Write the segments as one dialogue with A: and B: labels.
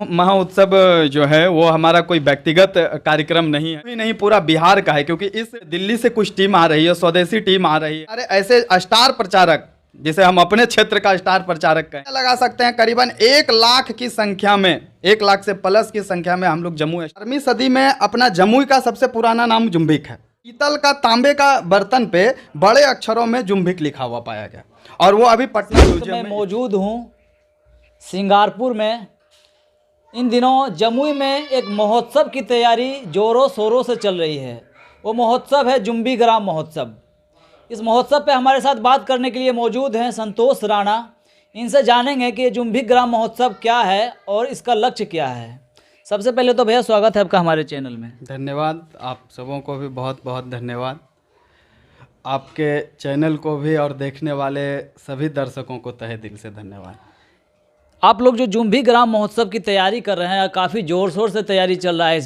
A: महोत्सव जो है वो हमारा कोई व्यक्तिगत कार्यक्रम नहीं है, नहीं पूरा बिहार का है, क्योंकि इस दिल्ली से कुछ टीम आ रही है, स्वदेशी टीम आ रही है। अरे ऐसे स्टार प्रचारक, जिसे हम अपने क्षेत्र का स्टार प्रचारक कहें, लगा सकते हैं करीबन 1 लाख की संख्या में, 1 लाख से प्लस की संख्या में हम लोग जमुई 18वीं सदी में अपना जमुई का सबसे पुराना नाम जुम्बिक है। पीतल का तांबे का बर्तन पे बड़े अक्षरों में जुम्बिक लिखा हुआ पाया गया, और वो अभी पटना म्यूजियम में
B: मौजूद हूँ सिंगारपुर में। इन दिनों जमुई में एक महोत्सव की तैयारी जोरों शोरों से चल रही है। वो महोत्सव है जुम्बी ग्राम महोत्सव। इस महोत्सव पे हमारे साथ बात करने के लिए मौजूद हैं संतोष राणा। इनसे जानेंगे कि जुम्बी ग्राम महोत्सव क्या है और इसका लक्ष्य क्या है। सबसे पहले तो भैया स्वागत है आपका हमारे चैनल में।
A: धन्यवाद, आप सबों को भी बहुत बहुत धन्यवाद। आपके चैनल को भी और देखने वाले सभी दर्शकों को तहे दिल से धन्यवाद।
B: आप लोग जो जुम्बी ग्राम महोत्सव की तैयारी कर रहे हैं, काफ़ी ज़ोर शोर से तैयारी चल रहा है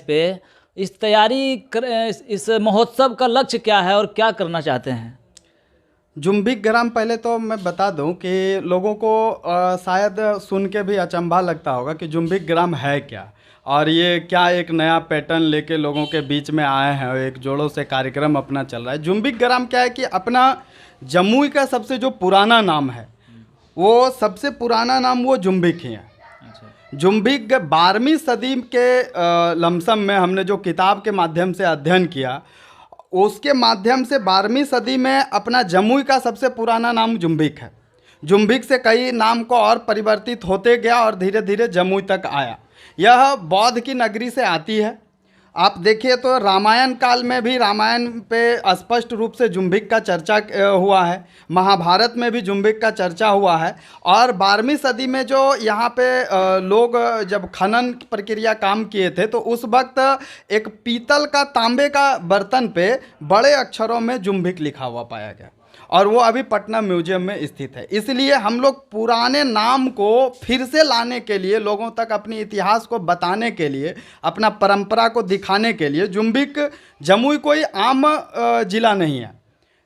B: इस महोत्सव का लक्ष्य क्या है और क्या करना चाहते हैं?
A: जुम्बी ग्राम, पहले तो मैं बता दूं कि लोगों को शायद सुन के भी अचंभा लगता होगा कि जुम्बी ग्राम है क्या, और ये क्या एक नया पैटर्न लेके लोगों के बीच में आए हैं, एक जोड़ों से कार्यक्रम अपना चल रहा है। जुम्बी ग्राम क्या है कि अपना जमुई का सबसे जो पुराना नाम है, वो सबसे पुराना नाम वो जुम्बिक ही है। जुम्बिक 12वीं सदी के लमसम में हमने जो किताब के माध्यम से अध्ययन किया, उसके माध्यम से 12वीं सदी में अपना जमुई का सबसे पुराना नाम जुम्बिक है। जुम्बिक से कई नाम को और परिवर्तित होते गया और धीरे धीरे जमुई तक आया। यह बौद्ध की नगरी से आती है। आप देखिए तो रामायण काल में भी रामायण पे स्पष्ट रूप से जुम्बिक का चर्चा हुआ है, महाभारत में भी जुम्बिक का चर्चा हुआ है। और 12वीं सदी में जो यहाँ पे लोग जब खनन प्रक्रिया काम किए थे, तो उस वक्त एक पीतल का तांबे का बर्तन पे बड़े अक्षरों में जुम्बिक लिखा हुआ पाया गया, और वो अभी पटना म्यूजियम में स्थित है। इसलिए हम लोग पुराने नाम को फिर से लाने के लिए, लोगों तक अपनी इतिहास को बताने के लिए, अपना परंपरा को दिखाने के लिए, जुम्बिक जमुई कोई आम ज़िला नहीं है।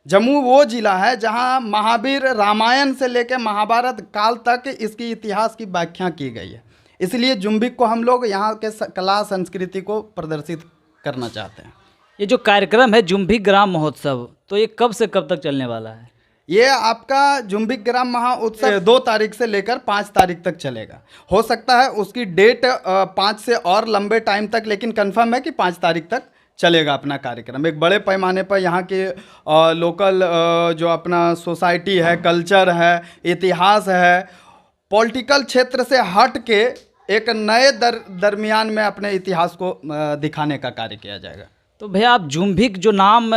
A: जमुई वो ज़िला है जहां महावीर रामायण से लेकर महाभारत काल तक इसकी इतिहास की व्याख्या की गई है। इसलिए जुम्बिक को हम लोग यहाँ के कला संस्कृति को प्रदर्शित करना चाहते हैं।
B: ये जो कार्यक्रम है जुम्बी ग्राम महोत्सव, तो ये कब से कब तक चलने वाला है?
A: ये आपका जुम्बी ग्राम महोत्सव 2 तारीख से लेकर 5 तारीख तक चलेगा। हो सकता है उसकी डेट 5 से और लंबे टाइम तक, लेकिन कंफर्म है कि 5 तारीख तक चलेगा अपना कार्यक्रम। एक बड़े पैमाने पर यहाँ के लोकल जो अपना सोसाइटी है, कल्चर है, इतिहास है, पॉलिटिकल क्षेत्र से हट के एक नए दरमियान में अपने इतिहास को दिखाने का कार्य किया जाएगा।
B: तो भैया आप जुम्बिक जो नाम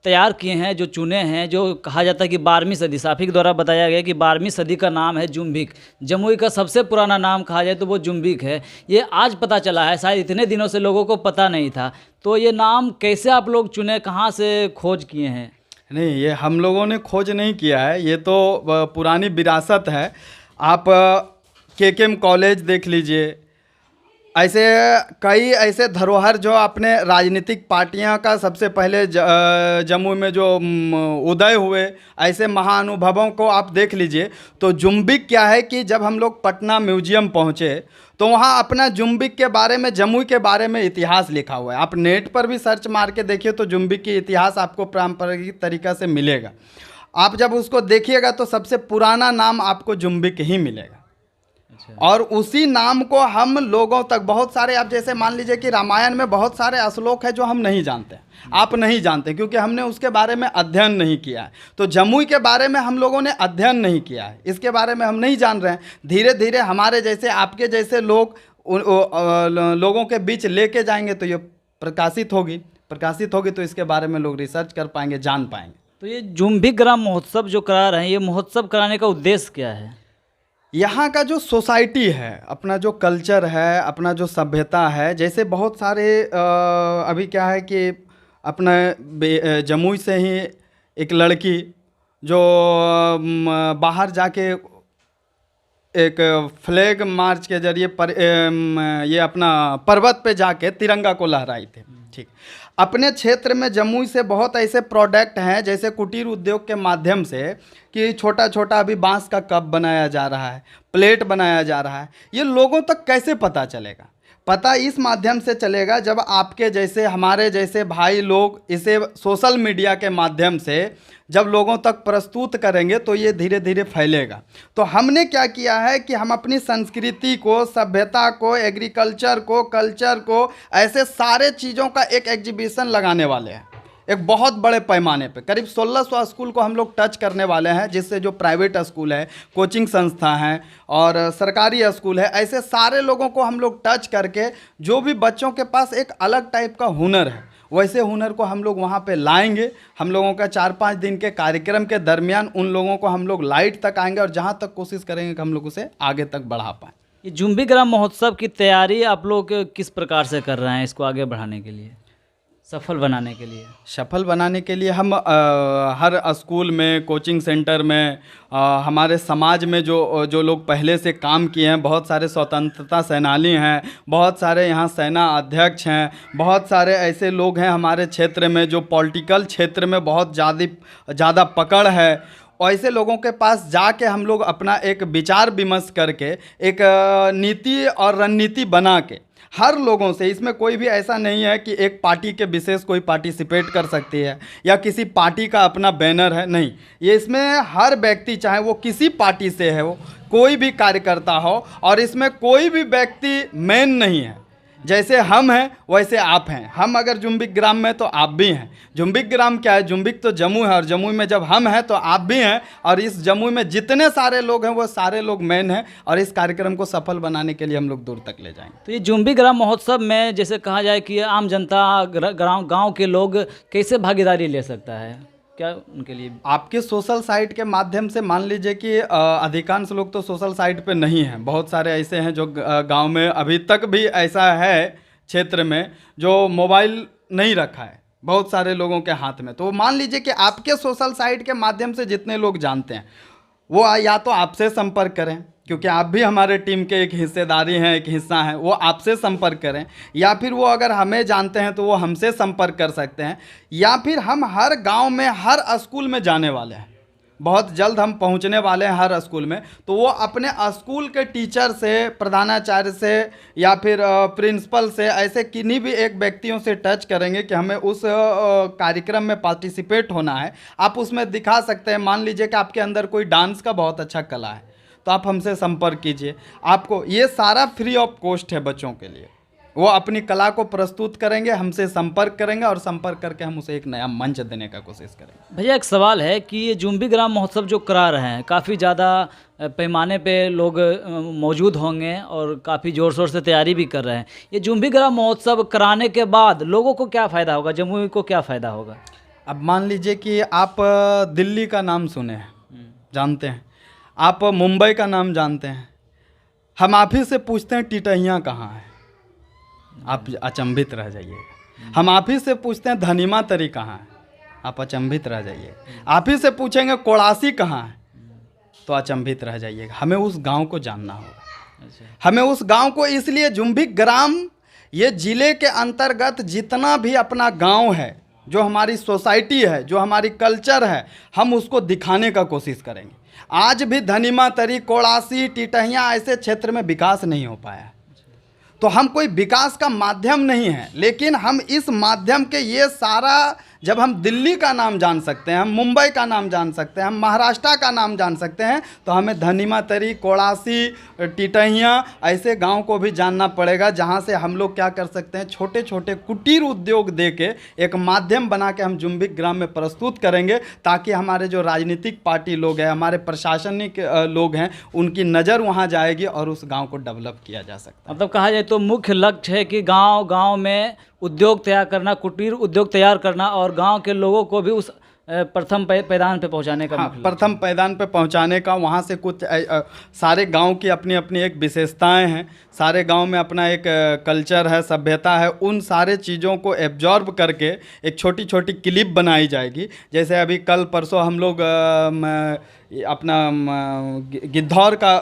B: तैयार किए हैं, जो चुने हैं, जो कहा जाता है कि 12वीं सदी, साफी के द्वारा बताया गया कि 12वीं सदी का नाम है जुम्बिक। जमुई का सबसे पुराना नाम कहा जाए तो वो जुम्बिक है। ये आज पता चला है, शायद इतने दिनों से लोगों को पता नहीं था। तो ये नाम कैसे आप लोग चुने, कहाँ से खोज किए हैं?
A: नहीं, ये हम लोगों ने खोज नहीं किया है, ये तो पुरानी विरासत है। आप केकेएम कॉलेज देख लीजिए, ऐसे कई ऐसे धरोहर जो अपने राजनीतिक पार्टियां का सबसे पहले जमुई में जो उदय हुए, ऐसे महाअनुभवों को आप देख लीजिए। तो जुम्बिक क्या है कि जब हम लोग पटना म्यूजियम पहुंचे, तो वहां अपना जुम्बिक के बारे में, जमुई के बारे में इतिहास लिखा हुआ है। आप नेट पर भी सर्च मार के देखिए तो जुम्बिक की इतिहास आपको पारंपरिक तरीक़ा से मिलेगा। आप जब उसको देखिएगा तो सबसे पुराना नाम आपको जुम्बिक ही मिलेगा। और उसी नाम को हम लोगों तक, बहुत सारे, आप जैसे मान लीजिए कि रामायण में बहुत सारे श्लोक है जो हम नहीं जानते, आप नहीं जानते, क्योंकि हमने उसके बारे में अध्ययन नहीं किया है। तो जमुई के बारे में हम लोगों ने अध्ययन नहीं किया है, इसके बारे में हम नहीं जान रहे हैं। धीरे धीरे हमारे जैसे, आपके जैसे लोग लोगों के बीच लेके जाएंगे तो ये प्रकाशित होगी तो इसके बारे में लोग रिसर्च कर पाएंगे, जान पाएंगे।
B: तो ये जुम्बी ग्राम महोत्सव जो करा रहे हैं, ये महोत्सव कराने का उद्देश्य क्या है?
A: यहाँ का जो सोसाइटी है, अपना जो कल्चर है, अपना जो सभ्यता है, जैसे बहुत सारे अभी क्या है कि अपना जमुई से ही एक लड़की जो बाहर जाके एक फ्लैग मार्च के जरिए ये अपना पर्वत पे जाके तिरंगा को लहराई थी, ठीक। अपने क्षेत्र में जमुई से बहुत ऐसे प्रोडक्ट हैं जैसे कुटीर उद्योग के माध्यम से कि छोटा छोटा अभी बांस का कप बनाया जा रहा है, प्लेट बनाया जा रहा है। ये लोगों तक कैसे पता चलेगा? पता इस माध्यम से चलेगा जब आपके जैसे हमारे जैसे भाई लोग इसे सोशल मीडिया के माध्यम से जब लोगों तक प्रस्तुत करेंगे तो ये धीरे धीरे फैलेगा। तो हमने क्या किया है कि हम अपनी संस्कृति को, सभ्यता को, एग्रीकल्चर को, कल्चर को, ऐसे सारे चीज़ों का एक एग्जीबिशन लगाने वाले हैं एक बहुत बड़े पैमाने पे। करीब 1600 स्कूल को हम लोग टच करने वाले हैं, जिससे जो प्राइवेट स्कूल है, कोचिंग संस्था हैं और सरकारी स्कूल है, ऐसे सारे लोगों को हम लोग टच करके जो भी बच्चों के पास एक अलग टाइप का हुनर है वैसे हुनर को हम लोग वहाँ पे लाएंगे। हम लोगों का 4-5 दिन के कार्यक्रम के दरमियान उन लोगों को हम लोग लाइट तक आएंगे और जहाँ तक कोशिश करेंगे कि हम लोग उसे आगे तक बढ़ा पाएँ।
B: ये जुम्बी ग्राम महोत्सव की तैयारी आप लोग किस प्रकार से कर रहे हैं इसको आगे बढ़ाने के लिए, सफल बनाने के लिए?
A: सफल बनाने के लिए हम हर स्कूल में, कोचिंग सेंटर में, हमारे समाज में जो लोग पहले से काम किए हैं, बहुत सारे स्वतंत्रता सेनानी हैं, बहुत सारे यहाँ सेना अध्यक्ष हैं, बहुत सारे ऐसे लोग हैं हमारे क्षेत्र में जो पॉलिटिकल क्षेत्र में बहुत ज़्यादा पकड़ है। ऐसे लोगों के पास जाके हम लोग अपना एक विचार विमर्श करके एक नीति और रणनीति बना के हर लोगों से, इसमें कोई भी ऐसा नहीं है कि एक पार्टी के विशेष कोई पार्टिसिपेट कर सकती है या किसी पार्टी का अपना बैनर है, नहीं। ये इसमें हर व्यक्ति, चाहे वो किसी पार्टी से है, वो कोई भी कार्यकर्ता हो, और इसमें कोई भी व्यक्ति मेन नहीं है। जैसे हम हैं वैसे आप हैं। हम अगर जुम्बिक ग्राम में तो आप भी हैं। जुम्बिक ग्राम क्या है? जुम्बिक तो जमुई है, और जमुई में जब हम हैं तो आप भी हैं, और इस जमुई में जितने सारे लोग हैं वो सारे लोग मेन हैं, और इस कार्यक्रम को सफल बनाने के लिए हम लोग दूर तक ले जाएंगे।
B: तो ये जुम्बी ग्राम महोत्सव में जैसे कहा जाए कि आम जनता, गाँव के लोग कैसे भागीदारी ले सकता है, क्या उनके लिए? आपके
A: सोशल साइट के माध्यम से, मान लीजिए कि अधिकांश लोग तो सोशल साइट पे नहीं हैं, बहुत सारे ऐसे हैं जो गांव में अभी तक भी ऐसा है क्षेत्र में जो मोबाइल नहीं रखा है बहुत सारे लोगों के हाथ में। तो मान लीजिए कि आपके सोशल साइट के माध्यम से जितने लोग जानते हैं वो या तो आपसे संपर्क करें, क्योंकि आप भी हमारे टीम के एक हिस्सेदारी हैं, एक हिस्सा हैं, वो आपसे संपर्क करें, या फिर वो अगर हमें जानते हैं तो वो हमसे संपर्क कर सकते हैं, या फिर हम हर गांव में, हर स्कूल में जाने वाले हैं। बहुत जल्द हम पहुंचने वाले हैं हर स्कूल में। तो वो अपने स्कूल के टीचर से, प्रधानाचार्य से, या फिर प्रिंसिपल से, ऐसे किन्हीं भी एक व्यक्तियों से टच करेंगे कि हमें उस कार्यक्रम में पार्टिसिपेट होना है। आप उसमें दिखा सकते हैं, मान लीजिए कि आपके अंदर कोई डांस का बहुत अच्छा कला है तो आप हमसे संपर्क कीजिए। आपको ये सारा फ्री ऑफ कॉस्ट है बच्चों के लिए। वो अपनी कला को प्रस्तुत करेंगे, हमसे संपर्क करेंगे, और संपर्क करके हम उसे एक नया मंच देने का कोशिश करेंगे।
B: भैया एक सवाल है कि ये जुम्बी ग्राम महोत्सव जो करा रहे हैं, काफ़ी ज़्यादा पैमाने पे लोग मौजूद होंगे और काफ़ी ज़ोर शोर से तैयारी भी कर रहे हैं। ये जुम्बी ग्राम महोत्सव कराने के बाद लोगों को क्या फ़ायदा होगा, जमुई को क्या फ़ायदा होगा?
A: अब मान लीजिए कि आप दिल्ली का नाम सुने हैं, जानते हैं, आप मुंबई का नाम जानते हैं, हम आप ही से पूछते हैं टिटहियाँ कहाँ है, आप अचंभित रह जाइएगा। हम आप ही से पूछते हैं धनीमा तरी कहाँ है, आप अचंभित रह जाइएगा। आप ही से पूछेंगे कोड़ासी कहाँ है तो अचंभित रह जाइएगा। हमें उस गांव को जानना होगा। हमें उस गांव को, इसलिए जुम्बिक ग्राम ये ज़िले के अंतर्गत जितना भी अपना गांव है, जो हमारी सोसाइटी है, जो हमारी कल्चर है, हम उसको दिखाने का कोशिश करेंगे। आज भी धनीमा तरी, कोड़ासी, टिटहियाँ ऐसे क्षेत्र में विकास नहीं हो पाया। तो हम कोई विकास का माध्यम नहीं है, लेकिन हम इस माध्यम के ये सारा, जब हम दिल्ली का नाम जान सकते हैं, हम मुंबई का नाम जान सकते हैं, हम महाराष्ट्र का नाम जान सकते हैं, तो हमें धनीमा तरी, कोड़ासी, टिटहियाँ ऐसे गांव को भी जानना पड़ेगा, जहां से हम लोग क्या कर सकते हैं, छोटे छोटे कुटीर उद्योग दे के एक माध्यम बना के हम जुम्बिक ग्राम में प्रस्तुत करेंगे, ताकि हमारे जो राजनीतिक पार्टी लोग हैं, हमारे प्रशासनिक लोग हैं, उनकी नज़र वहाँ जाएगी और उस गाँव को डेवलप किया जा सकता है।
B: मतलब कहा जाए तो मुख्य लक्ष्य है कि गांव में उद्योग तैयार करना, कुटीर उद्योग तैयार करना, और गांव के लोगों को भी उस प्रथम पैदान पे पहुंचाने का।
A: हाँ, प्रथम पैदान पे पहुंचाने का। वहाँ से कुछ सारे गांव की अपनी अपनी एक विशेषताएं हैं, सारे गांव में अपना एक कल्चर है, सभ्यता है। उन सारे चीज़ों को एब्जॉर्ब करके एक छोटी छोटी क्लिप बनाई जाएगी। जैसे अभी कल परसों हम लोग अपना गिद्धौर का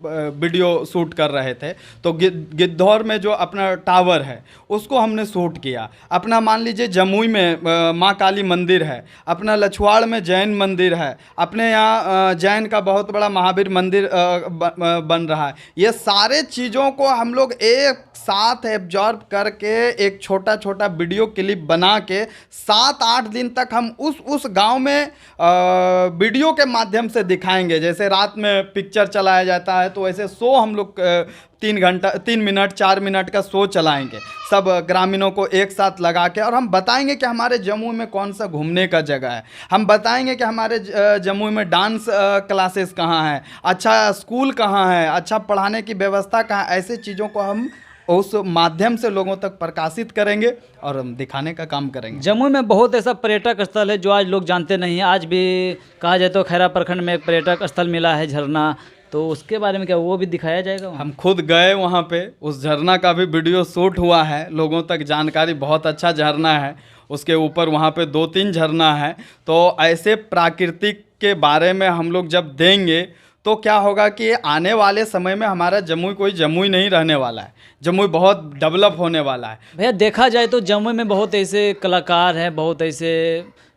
A: वीडियो शूट कर रहे थे, तो गिद्धौर में जो अपना टावर है उसको हमने शूट किया। अपना मान लीजिए जमुई में माँ काली मंदिर है, अपना लछवाड़ में जैन मंदिर है, अपने यहाँ जैन का बहुत बड़ा महावीर मंदिर बन रहा है। ये सारे चीज़ों को हम लोग एक साथ एब्जॉर्ब करके एक छोटा छोटा वीडियो क्लिप बना के 7-8 दिन तक हम उस गांव में वीडियो के माध्यम से दिखाएंगे। जैसे रात में पिक्चर चलाया जाता है, तो वैसे शो हम लोग 3 मिनट 4 मिनट का शो चलाएंगे सब ग्रामीणों को एक साथ लगा के, और हम बताएंगे कि हमारे जमुई में कौन सा घूमने का जगह है, हम बताएंगे कि हमारे जमुई में डांस क्लासेस कहाँ हैं, अच्छा स्कूल कहाँ है, अच्छा पढ़ाने की व्यवस्था कहाँ, ऐसे चीज़ों को हम उस माध्यम से लोगों तक प्रकाशित करेंगे और हम दिखाने का काम करेंगे।
B: जमुई में बहुत ऐसा पर्यटक स्थल है जो आज लोग जानते नहीं हैं। आज भी कहा जाए तो खैरा प्रखंड में एक पर्यटक स्थल मिला है झरना, तो उसके बारे में क्या वो भी दिखाया जाएगा?
A: हम खुद गए वहाँ पे, उस झरना का भी वीडियो शूट हुआ है, लोगों तक जानकारी, बहुत अच्छा झरना है। उसके ऊपर वहाँ पे 2-3 झरना है। तो ऐसे प्राकृतिक के बारे में हम लोग जब देंगे तो क्या होगा कि आने वाले समय में हमारा जमुई कोई जमुई नहीं रहने वाला है, जमुई बहुत डेवलप होने वाला है।
B: भैया देखा जाए तो जमुई में बहुत ऐसे कलाकार हैं, बहुत ऐसे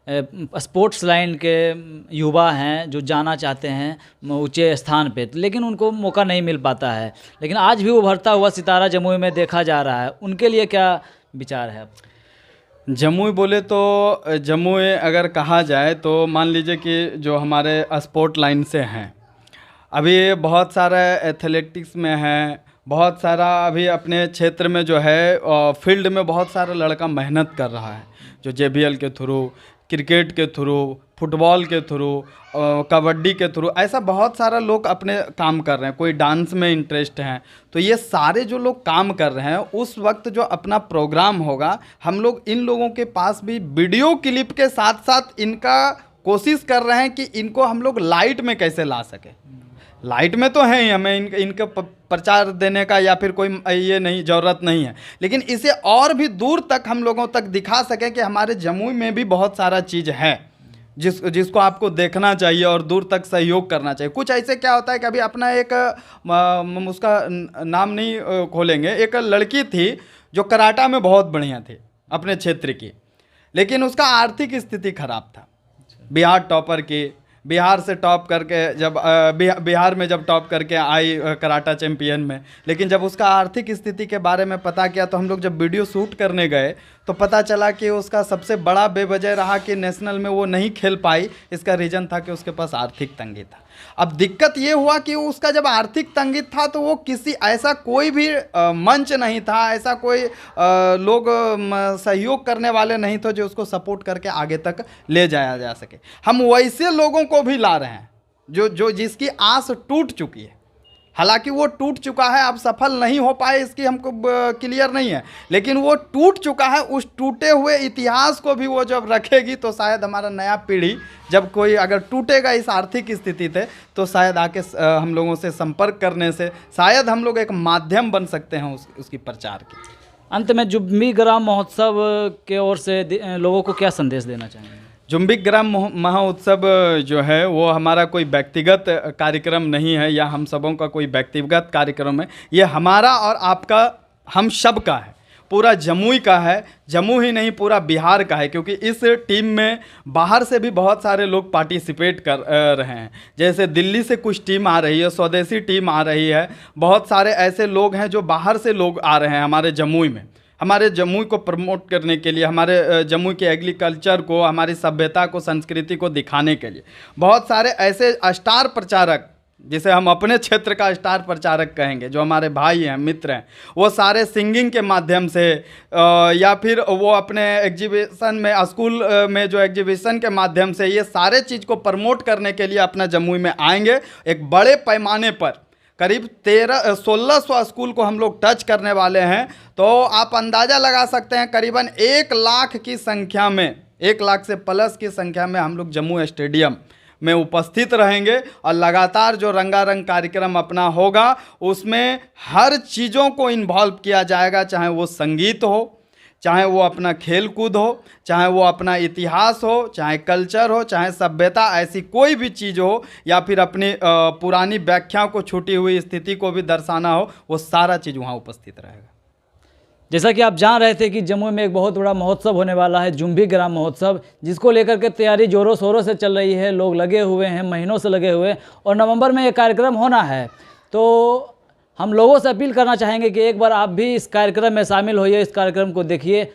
B: स्पोर्ट्स लाइन के युवा हैं जो जाना चाहते हैं ऊंचे स्थान पे, लेकिन उनको मौका नहीं मिल पाता है। लेकिन आज भी उभरता हुआ सितारा जमुई में देखा जा रहा है, उनके लिए क्या विचार है?
A: जमुई बोले तो जमुई अगर कहा जाए तो मान लीजिए कि जो हमारे स्पोर्ट लाइन से हैं, अभी बहुत सारा एथलेटिक्स में है, बहुत सारा अभी अपने क्षेत्र में जो है फील्ड में बहुत सारा लड़का मेहनत कर रहा है, जो JBL के थ्रू, क्रिकेट के थ्रू, फुटबॉल के थ्रू, कबड्डी के थ्रू, ऐसा बहुत सारा लोग अपने काम कर रहे हैं। कोई डांस में इंटरेस्ट है, तो ये सारे जो लोग काम कर रहे हैं, उस वक्त जो अपना प्रोग्राम होगा, हम लोग इन लोगों के पास भी वीडियो क्लिप के साथ साथ इनका कोशिश कर रहे हैं कि इनको हम लोग लाइट में कैसे ला सके। लाइट में तो है ही, हमें इनका प्रचार देने का या फिर कोई ये नहीं ज़रूरत नहीं है, लेकिन इसे और भी दूर तक हम लोगों तक दिखा सकें कि हमारे जमुई में भी बहुत सारा चीज़ है जिसको आपको देखना चाहिए और दूर तक सहयोग करना चाहिए। कुछ ऐसे क्या होता है कि अभी अपना एक उसका नाम नहीं खोलेंगे, एक लड़की थी जो कराटा में बहुत बढ़िया थी अपने क्षेत्र की, लेकिन उसका आर्थिक स्थिति खराब था। बिहार टॉपर की, बिहार से टॉप करके जब बिहार में जब टॉप करके आई कराटा चैंपियन में, लेकिन जब उसका आर्थिक स्थिति के बारे में पता किया तो हम लोग जब वीडियो शूट करने गए तो पता चला कि उसका सबसे बड़ा बेवजह रहा कि नेशनल में वो नहीं खेल पाई। इसका रीज़न था कि उसके पास आर्थिक तंगी था। अब दिक्कत ये हुआ कि उसका जब आर्थिक तंगी था तो वो किसी ऐसा कोई भी मंच नहीं था, ऐसा कोई लोग सहयोग करने वाले नहीं थे जो उसको सपोर्ट करके आगे तक ले जाया जा सके। हम वैसे लोगों को भी ला रहे हैं जो जिसकी आस टूट चुकी है। हालांकि वो टूट चुका है, अब सफल नहीं हो पाए इसकी हमको क्लियर नहीं है, लेकिन वो टूट चुका है। उस टूटे हुए इतिहास को भी वो जब रखेगी तो शायद हमारा नया पीढ़ी, जब कोई अगर टूटेगा इस आर्थिक स्थिति से, तो शायद आके हम लोगों से संपर्क करने से शायद हम लोग एक माध्यम बन सकते हैं उसकी प्रचार की।
B: अंत में जुम्बी ग्राम महोत्सव के ओर से लोगों को क्या संदेश देना चाहेंगे?
A: जुम्बी ग्राम महोत्सव जो है वो हमारा कोई व्यक्तिगत कार्यक्रम नहीं है या हम सबों का कोई व्यक्तिगत कार्यक्रम है। ये हमारा और आपका, हम सब का है, पूरा जमुई का है। जमुई ही नहीं, पूरा बिहार का है, क्योंकि इस टीम में बाहर से भी बहुत सारे लोग पार्टिसिपेट कर रहे हैं। जैसे दिल्ली से कुछ टीम आ रही है, स्वदेशी टीम आ रही है, बहुत सारे ऐसे लोग हैं जो बाहर से लोग आ रहे हैं हमारे जमुई में, हमारे जमुई को प्रमोट करने के लिए, हमारे जमुई के एग्रीकल्चर को, हमारी सभ्यता को, संस्कृति को दिखाने के लिए। बहुत सारे ऐसे स्टार प्रचारक, जिसे हम अपने क्षेत्र का स्टार प्रचारक कहेंगे, जो हमारे भाई हैं, मित्र हैं, वो सारे सिंगिंग के माध्यम से या फिर वो अपने एग्जीबिशन में, स्कूल में जो एग्जीबिशन के माध्यम से, ये सारे चीज़ को प्रमोट करने के लिए अपना जमुई में आएंगे। एक बड़े पैमाने पर करीब 1600 स्कूल को हम लोग टच करने वाले हैं। तो आप अंदाज़ा लगा सकते हैं करीबन 1 लाख की संख्या में, 1 लाख से प्लस की संख्या में हम लोग जम्मू स्टेडियम में उपस्थित रहेंगे और लगातार जो रंगारंग कार्यक्रम अपना होगा उसमें हर चीज़ों को इन्वॉल्व किया जाएगा, चाहे वो संगीत हो, चाहे वो अपना खेल कूद हो, चाहे वो अपना इतिहास हो, चाहे कल्चर हो, चाहे सभ्यता, ऐसी कोई भी चीज़ हो, या फिर अपनी पुरानी व्याख्याओं को छूटी हुई स्थिति को भी दर्शाना हो, वो सारा चीज़ वहाँ उपस्थित रहेगा।
B: जैसा कि आप जान रहे थे कि जमुई में एक बहुत बड़ा महोत्सव होने वाला है, जुम्भी ग्राम महोत्सव, जिसको लेकर के तैयारी जोरों शोरों से चल रही है। लोग लगे हुए हैं, महीनों से लगे हुए, और नवंबर में ये कार्यक्रम होना है। तो हम लोगों से अपील करना चाहेंगे कि एक बार आप भी इस कार्यक्रम में शामिल होइए, इस कार्यक्रम को देखिए।